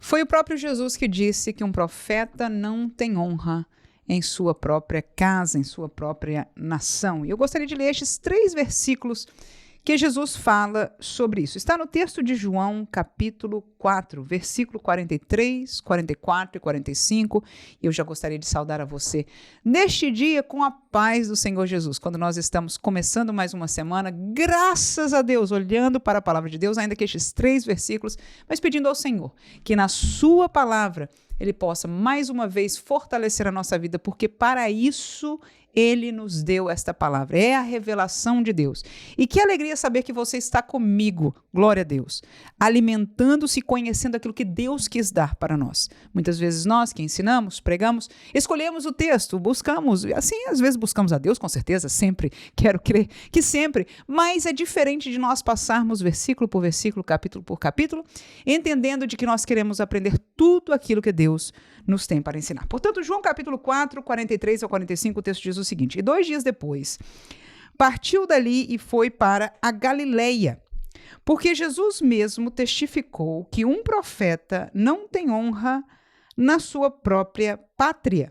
Foi o próprio Jesus que disse que um profeta não tem honra em sua própria casa, em sua própria nação. E eu gostaria de ler estes 3 versículos que Jesus fala sobre isso. Está no texto de João, capítulo 4, versículo 43, 44 e 45. E eu já gostaria de saudar a você neste dia com a paz do Senhor Jesus. Quando nós estamos começando mais uma semana, graças a Deus, olhando para a palavra de Deus, ainda que estes 3 versículos, mas pedindo ao Senhor que na sua palavra Ele possa mais uma vez fortalecer a nossa vida, porque para isso Ele nos deu esta palavra, é a revelação de Deus. E que alegria saber que você está comigo, glória a Deus, alimentando-se e conhecendo aquilo que Deus quis dar para nós. Muitas vezes nós que ensinamos, pregamos, escolhemos o texto, buscamos, assim às vezes buscamos a Deus, com certeza, sempre, quero crer que sempre, mas é diferente de nós passarmos versículo por versículo, capítulo por capítulo, entendendo de que nós queremos aprender tudo aquilo que Deus nos tem para ensinar. Portanto, João capítulo 4, 43 ao 45, o texto diz o seguinte: E 2 dias depois, partiu dali e foi para a Galileia, porque Jesus mesmo testificou que um profeta não tem honra na sua própria pátria.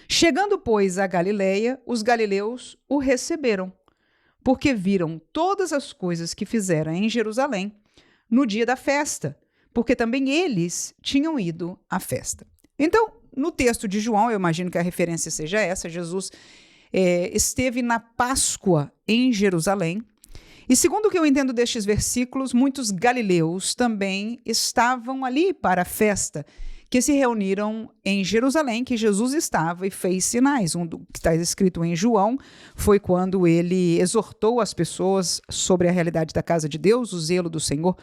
Chegando, pois, à Galileia, os galileus o receberam, porque viram todas as coisas que fizera em Jerusalém no dia da festa, porque também eles tinham ido à festa. Então, no texto de João, eu imagino que a referência seja essa, Jesus esteve na Páscoa em Jerusalém, e segundo o que eu entendo destes versículos, muitos galileus também estavam ali para a festa, que se reuniram em Jerusalém, que Jesus estava e fez sinais. Um do que está escrito em João foi quando ele exortou as pessoas sobre a realidade da casa de Deus, o zelo do Senhor,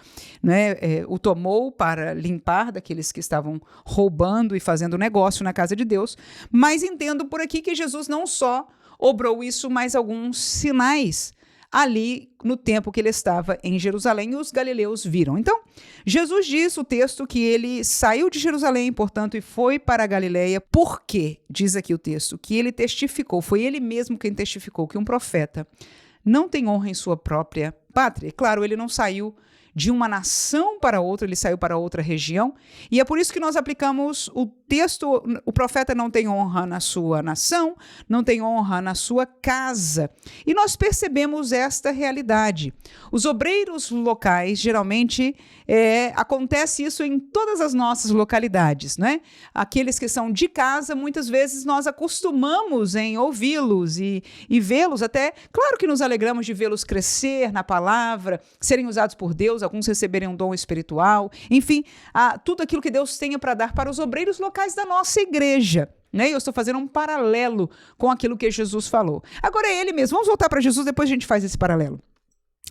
né, o tomou para limpar daqueles que estavam roubando e fazendo negócio na casa de Deus. Mas entendo por aqui que Jesus não só obrou isso, mas alguns sinais ali no tempo que ele estava em Jerusalém, e os galileus viram. Então, Jesus diz o texto que ele saiu de Jerusalém, portanto, e foi para a Galileia, porque, diz aqui o texto, que ele testificou, foi ele mesmo quem testificou que um profeta não tem honra em sua própria pátria. E, claro, ele não saiu de uma nação para outra, ele saiu para outra região, e é por isso que nós aplicamos o texto, o profeta não tem honra na sua nação, não tem honra na sua casa, e nós percebemos esta realidade. Os obreiros locais, geralmente, acontece isso em todas as nossas localidades, né? Aqueles que são de casa, muitas vezes nós acostumamos em ouvi-los e vê-los até, claro que nos alegramos de vê-los crescer na palavra, serem usados por Deus, alguns receberem um dom espiritual, enfim, tudo aquilo que Deus tenha para dar para os obreiros locais da nossa igreja. Né? Eu estou fazendo um paralelo com aquilo que Jesus falou. Agora é ele mesmo, vamos voltar para Jesus, depois a gente faz esse paralelo.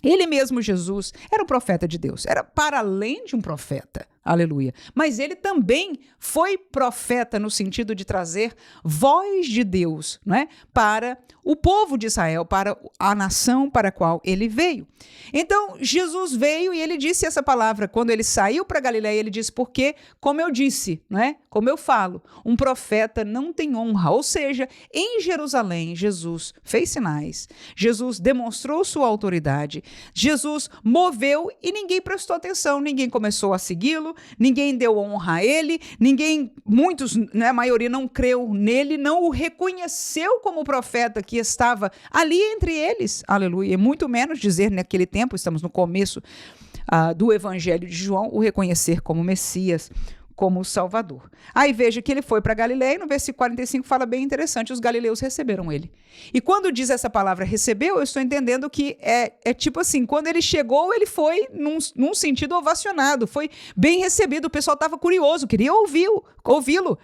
Ele mesmo, Jesus, era o profeta de Deus, era para além de um profeta, aleluia. Mas ele também foi profeta no sentido de trazer voz de Deus, né, para o povo de Israel, para a nação para a qual ele veio. Então, Jesus veio e ele disse essa palavra, quando ele saiu para Galileia, ele disse, porque, como eu disse, né, como eu falo, um profeta não tem honra, ou seja, em Jerusalém, Jesus fez sinais, Jesus demonstrou sua autoridade, Jesus moveu e ninguém prestou atenção, ninguém começou a segui-lo, ninguém deu honra a ele, muitos, né, a maioria não creu nele, não o reconheceu como profeta que estava ali entre eles, aleluia, e muito menos dizer naquele tempo, estamos no começo do Evangelho de João, o reconhecer como Messias, como Salvador. Aí veja que ele foi para Galileia, e no versículo 45 fala bem interessante, os galileus receberam ele. E quando diz essa palavra recebeu, eu estou entendendo que é tipo assim, quando ele chegou, ele foi num sentido ovacionado, foi bem recebido, o pessoal estava curioso, queria ouvi-lo,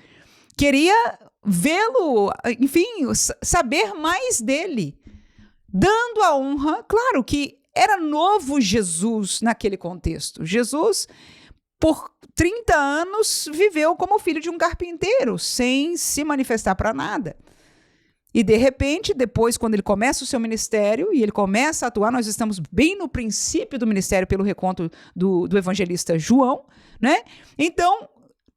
queria vê-lo, enfim, saber mais dele, dando a honra, claro que era novo Jesus naquele contexto. Jesus, por 30 anos, viveu como filho de um carpinteiro, sem se manifestar para nada. E, de repente, depois, quando ele começa o seu ministério e ele começa a atuar, nós estamos bem no princípio do ministério, pelo reconto do evangelista João, né? Então,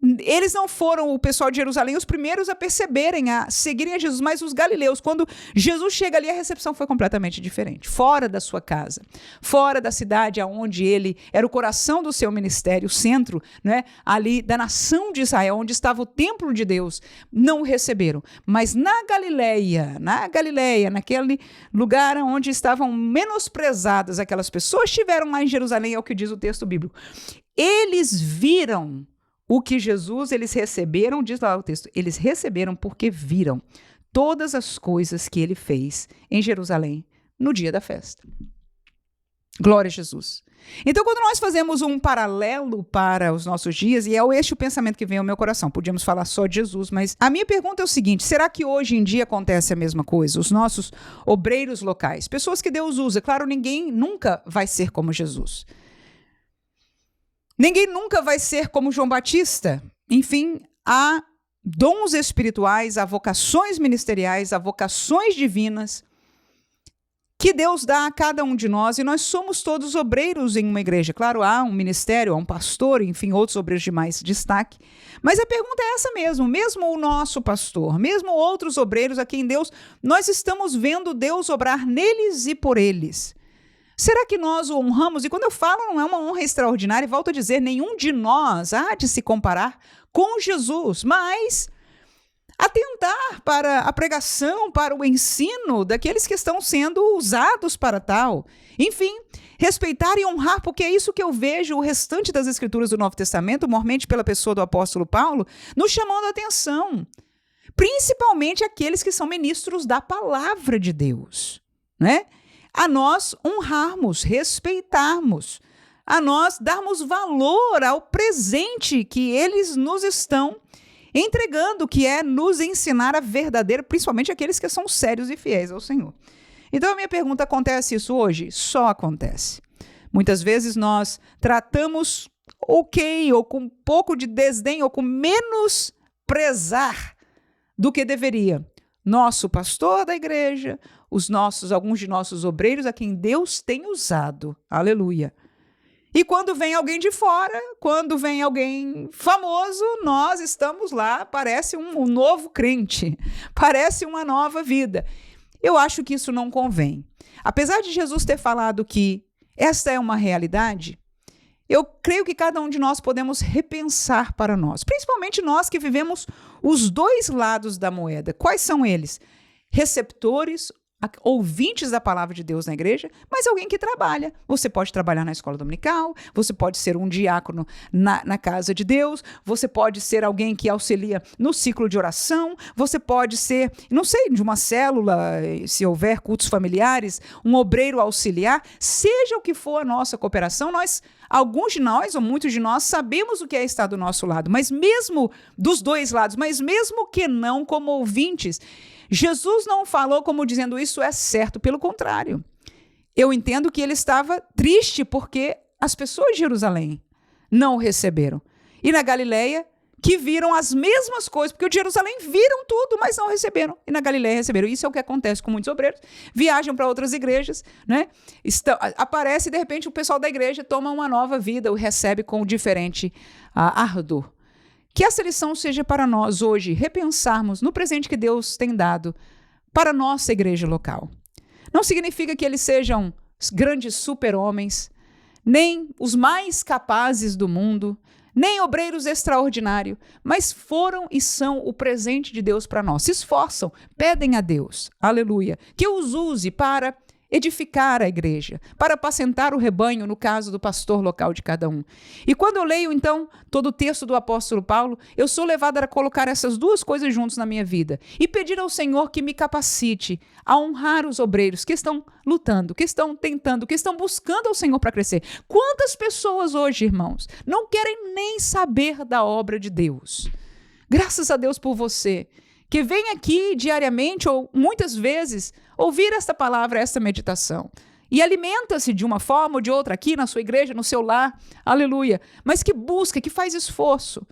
eles não foram, o pessoal de Jerusalém, os primeiros a perceberem, a seguirem a Jesus, mas os galileus, quando Jesus chega ali, a recepção foi completamente diferente. Fora da sua casa, fora da cidade onde ele era o coração do seu ministério, o centro, né, ali da nação de Israel, onde estava o templo de Deus, não o receberam. Mas na Galileia, naquele lugar onde estavam menosprezadas aquelas pessoas, estiveram lá em Jerusalém, é o que diz o texto bíblico. Eles viram o que Jesus, eles receberam, diz lá o texto, eles receberam porque viram todas as coisas que ele fez em Jerusalém no dia da festa. Glória a Jesus. Então, quando nós fazemos um paralelo para os nossos dias, e é este o pensamento que vem ao meu coração, podíamos falar só de Jesus, mas a minha pergunta é o seguinte: será que hoje em dia acontece a mesma coisa? Os nossos obreiros locais, pessoas que Deus usa, claro, ninguém nunca vai ser como Jesus. Ninguém nunca vai ser como João Batista. Enfim, há dons espirituais, há vocações ministeriais, há vocações divinas que Deus dá a cada um de nós, e nós somos todos obreiros em uma igreja. Claro, há um ministério, há um pastor, enfim, outros obreiros de mais destaque. Mas a pergunta é essa mesmo o nosso pastor, mesmo outros obreiros a quem Deus, nós estamos vendo Deus obrar neles e por eles. Será que nós o honramos? E quando eu falo, não é uma honra extraordinária, e volto a dizer, nenhum de nós há de se comparar com Jesus, mas atentar para a pregação, para o ensino daqueles que estão sendo usados para tal. Enfim, respeitar e honrar, porque é isso que eu vejo o restante das escrituras do Novo Testamento, mormente pela pessoa do apóstolo Paulo, nos chamando a atenção. Principalmente aqueles que são ministros da palavra de Deus, né? A nós honrarmos, respeitarmos, a nós darmos valor ao presente que eles nos estão entregando, que é nos ensinar a verdadeira, principalmente aqueles que são sérios e fiéis ao Senhor. Então a minha pergunta: acontece isso hoje? Só acontece. Muitas vezes nós tratamos ou com um pouco de desdém, ou com menos prezar do que deveria. Nosso pastor da igreja, alguns de nossos obreiros a quem Deus tem usado. Aleluia. E quando vem alguém de fora, quando vem alguém famoso, nós estamos lá, parece um novo crente, parece uma nova vida. Eu acho que isso não convém. Apesar de Jesus ter falado que esta é uma realidade, eu creio que cada um de nós podemos repensar para nós, principalmente nós que vivemos os dois lados da moeda. Quais são eles? Receptores, ouvintes da palavra de Deus na igreja, mas alguém que trabalha. Você pode trabalhar na escola dominical, você pode ser um diácono na casa de Deus, você pode ser alguém que auxilia no ciclo de oração, você pode ser, não sei, de uma célula, se houver cultos familiares, um obreiro auxiliar, seja o que for a nossa cooperação, alguns de nós, ou muitos de nós, sabemos o que é estar do nosso lado, mas mesmo dos dois lados, mas mesmo que não como ouvintes, Jesus não falou como dizendo isso é certo, pelo contrário. Eu entendo que ele estava triste porque as pessoas de Jerusalém não o receberam. E na Galileia, que viram as mesmas coisas, porque o de Jerusalém viram tudo, mas não receberam. E na Galileia receberam. Isso é o que acontece com muitos obreiros. Viajam para outras igrejas, né? Aparece e de repente o pessoal da igreja toma uma nova vida, o recebe com diferente ardor. Que essa lição seja para nós hoje repensarmos no presente que Deus tem dado para a nossa igreja local. Não significa que eles sejam grandes super-homens, nem os mais capazes do mundo, nem obreiros extraordinários, mas foram e são o presente de Deus para nós. Se esforçam, pedem a Deus, aleluia, que os use para edificar a igreja, para apacentar o rebanho, no caso do pastor local de cada um. E quando eu leio, então, todo o texto do apóstolo Paulo, eu sou levada a colocar essas duas coisas juntos na minha vida e pedir ao Senhor que me capacite a honrar os obreiros que estão lutando, que estão tentando, que estão buscando ao Senhor para crescer. Quantas pessoas hoje, irmãos, não querem nem saber da obra de Deus? Graças a Deus por você, que vem aqui diariamente ou muitas vezes ouvir esta palavra, esta meditação, e alimenta-se de uma forma ou de outra aqui na sua igreja, no seu lar, aleluia, mas que busca, que faz esforço.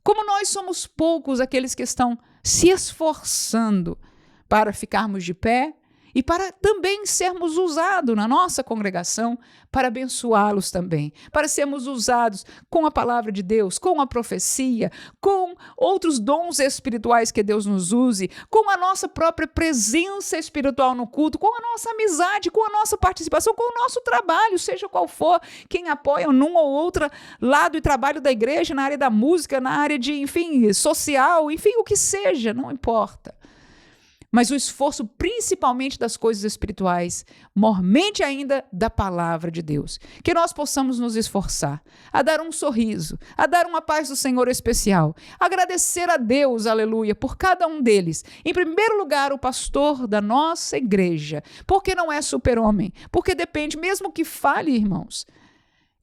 Como nós somos poucos aqueles que estão se esforçando para ficarmos de pé e para também sermos usados na nossa congregação para abençoá-los também, para sermos usados com a palavra de Deus, com a profecia, com outros dons espirituais que Deus nos use, com a nossa própria presença espiritual no culto, com a nossa amizade, com a nossa participação, com o nosso trabalho, seja qual for, quem apoia num ou outro lado e trabalho da igreja, na área da música, na área de, enfim, social, enfim, o que seja, não importa. Mas o esforço principalmente das coisas espirituais, mormente ainda da palavra de Deus. Que nós possamos nos esforçar a dar um sorriso, a dar uma paz do Senhor especial, agradecer a Deus, aleluia, por cada um deles. Em primeiro lugar, o pastor da nossa igreja, porque não é super-homem, porque depende, mesmo que fale, irmãos,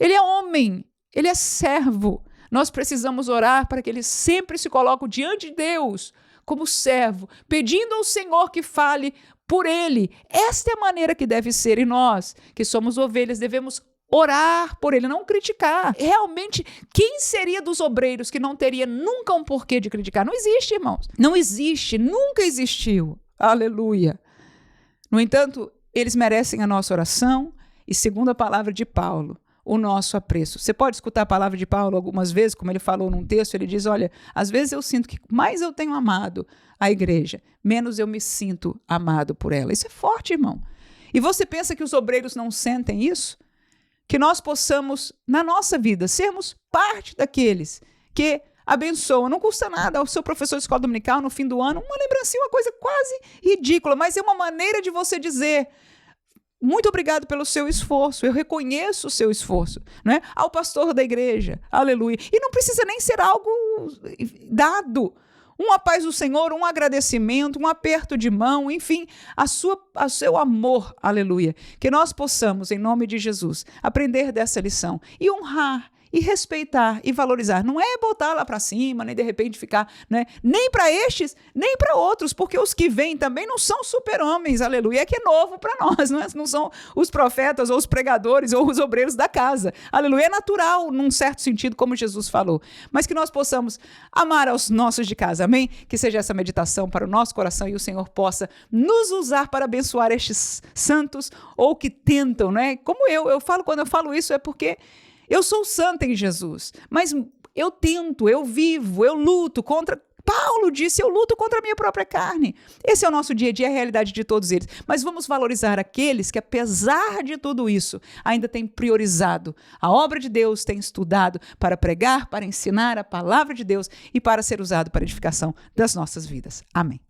ele é homem, ele é servo. Nós precisamos orar para que ele sempre se coloque diante de Deus, como servo, pedindo ao Senhor que fale por ele. Esta é a maneira que deve ser. E nós, que somos ovelhas, devemos orar por ele, não criticar. Realmente, quem seria dos obreiros que não teria nunca um porquê de criticar? Não existe, irmãos. Não existe, nunca existiu. Aleluia. No entanto, eles merecem a nossa oração e, segundo a palavra de Paulo, o nosso apreço. Você pode escutar a palavra de Paulo algumas vezes, como ele falou num texto, ele diz, olha, às vezes eu sinto que mais eu tenho amado a igreja, menos eu me sinto amado por ela. Isso é forte, irmão. E você pensa que os obreiros não sentem isso? Que nós possamos, na nossa vida, sermos parte daqueles que abençoam. Não custa nada ao seu professor de escola dominical no fim do ano, uma lembrancinha, uma coisa quase ridícula, mas é uma maneira de você dizer: muito obrigado pelo seu esforço, eu reconheço o seu esforço, né? Ao pastor da igreja, aleluia. E não precisa nem ser algo dado. Uma paz do Senhor, um agradecimento, um aperto de mão, enfim, o seu amor, aleluia. Que nós possamos, em nome de Jesus, aprender dessa lição e honrar, e respeitar e valorizar. Não é botar lá para cima, nem de repente ficar, né? Nem para estes, nem para outros, porque os que vêm também não são super-homens, aleluia. É que é novo para nós, não são os profetas ou os pregadores ou os obreiros da casa, aleluia. É natural, num certo sentido, como Jesus falou. Mas que nós possamos amar aos nossos de casa, amém? Que seja essa meditação para o nosso coração e o Senhor possa nos usar para abençoar estes santos ou que tentam, né? Como eu falo, quando eu falo isso é porque eu sou santa em Jesus, mas eu tento, eu vivo, eu luto contra... Paulo disse, eu luto contra a minha própria carne. Esse é o nosso dia a dia, a realidade de todos eles. Mas vamos valorizar aqueles que, apesar de tudo isso, ainda têm priorizado a obra de Deus, têm estudado para pregar, para ensinar a palavra de Deus e para ser usado para a edificação das nossas vidas. Amém.